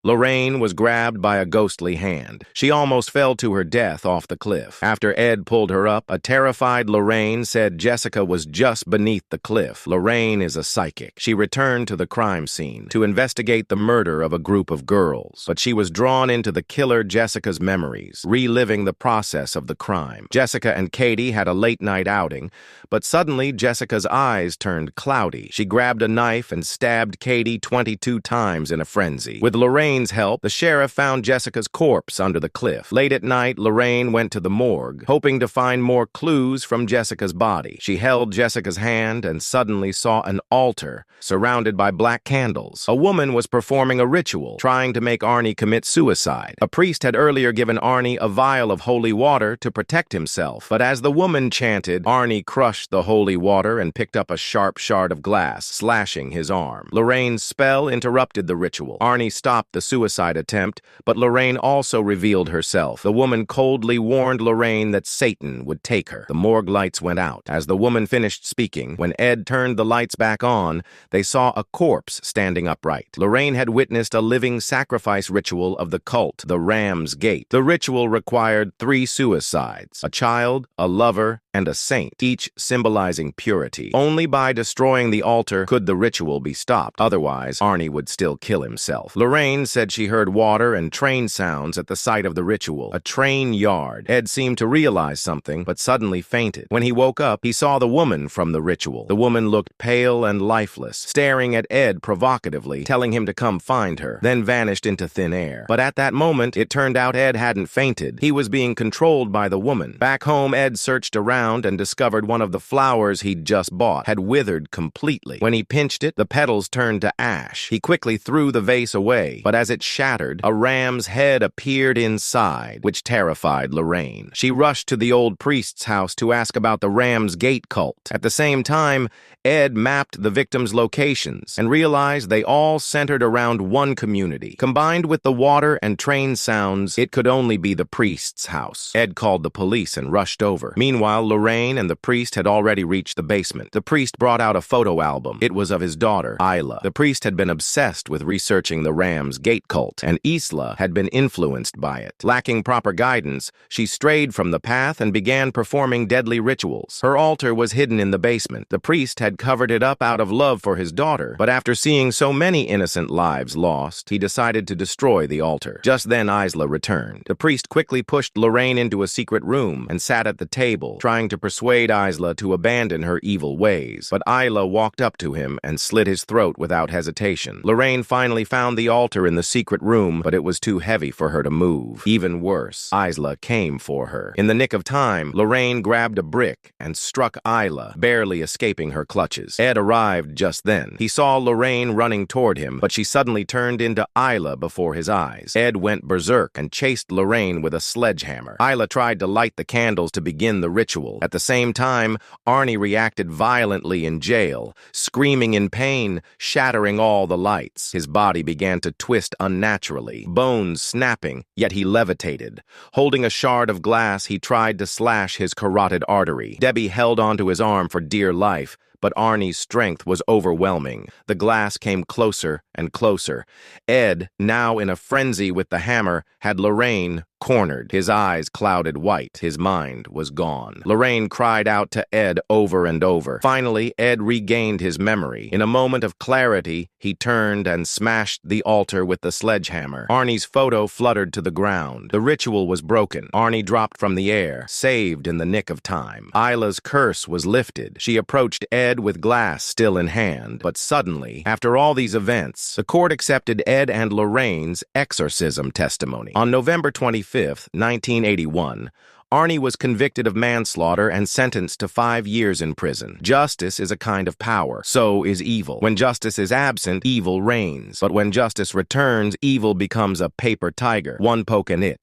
Lorraine was grabbed by a ghostly hand. She almost fell to her death off the cliff. After Ed pulled her up, a terrified Lorraine said Jessica was just beneath the cliff. Lorraine is a psychic. She returned to the crime scene to investigate the murder of a group of girls, but she was drawn into the killer Jessica's memories, reliving the process of the crime. Jessica and Katie had a late-night outing, but suddenly Jessica's eyes turned cloudy. She grabbed a knife and stabbed Katie 22 times in a frenzy. With Lorraine's help, the sheriff found Jessica's corpse under the cliff. Late at night, Lorraine went to the morgue, hoping to find more clues from Jessica's body. She held Jessica's hand and suddenly saw an altar surrounded by black candles. A woman was performing a ritual, trying to make Arnie commit suicide. A priest had earlier given Arnie a vial of holy water to protect himself, but as the woman chanted, Arnie crushed the holy water and picked up a sharp shard of glass, slashing his arm. Lorraine's spell interrupted the ritual. Arnie stopped the suicide attempt, but Lorraine also revealed herself. The woman coldly warned Lorraine that Satan would take her. The morgue lights went out. As the woman finished speaking, when Ed turned the lights back on, they saw a corpse standing upright. Lorraine had witnessed a living sacrifice ritual of the cult, the Ram's Gate. The ritual required 3 suicides: a child, a lover, and a saint, each symbolizing purity. Only by destroying the altar could the ritual be stopped. Otherwise, Arnie would still kill himself. Lorraine said she heard water and train sounds at the site of the ritual. A train yard. Ed seemed to realize something, but suddenly fainted. When he woke up, he saw the woman from the ritual. The woman looked pale and lifeless, staring at Ed provocatively, telling him to come find her, then vanished into thin air. But at that moment, it turned out Ed hadn't fainted. He was being controlled by the woman. Back home, Ed searched around and discovered one of the flowers he'd just bought had withered completely. When he pinched it, the petals turned to ash. He quickly threw the vase away, but as it shattered, a ram's head appeared inside, which terrified Lorraine. She rushed to the old priest's house to ask about the Ram's Gate cult. At the same time, Ed mapped the victims' locations and realized they all centered around one community. Combined with the water and train sounds, it could only be the priest's house. Ed called the police and rushed over. Meanwhile, Lorraine and the priest had already reached the basement. The priest brought out a photo album. It was of his daughter, Isla. The priest had been obsessed with researching the Ram's Gate cult, and Isla had been influenced by it. Lacking proper guidance, she strayed from the path and began performing deadly rituals. Her altar was hidden in the basement. The priest had covered it up out of love for his daughter, but after seeing so many innocent lives lost, he decided to destroy the altar. Just then, Isla returned. The priest quickly pushed Lorraine into a secret room and sat at the table, trying to persuade Isla to abandon her evil ways. But Isla walked up to him and slit his throat without hesitation. Lorraine finally found the altar in the secret room, but it was too heavy for her to move. Even worse, Isla came for her. In the nick of time, Lorraine grabbed a brick and struck Isla, barely escaping her clutches. Ed arrived just then. He saw Lorraine running toward him, but she suddenly turned into Isla before his eyes. Ed went berserk and chased Lorraine with a sledgehammer. Isla tried to light the candles to begin the ritual. At the same time, Arnie reacted violently in jail, screaming in pain, shattering all the lights. His body began to twist unnaturally, bones snapping, yet he levitated. Holding a shard of glass, he tried to slash his carotid artery. Debbie held onto his arm for dear life, but Arnie's strength was overwhelming. The glass came closer and closer. Ed, now in a frenzy with the hammer, had Lorraine cornered. His eyes clouded white. His mind was gone. Lorraine cried out to Ed over and over. Finally, Ed regained his memory. In a moment of clarity, he turned and smashed the altar with the sledgehammer. Arnie's photo fluttered to the ground. The ritual was broken. Arnie dropped from the air, saved in the nick of time. Isla's curse was lifted. She approached Ed with glass still in hand. But suddenly, after all these events, the court accepted Ed and Lorraine's exorcism testimony. On November 25th, 1981, Arnie was convicted of manslaughter and sentenced to 5 years in prison. Justice is a kind of power. So is evil. When justice is absent, evil reigns. But when justice returns, evil becomes a paper tiger. One poke and it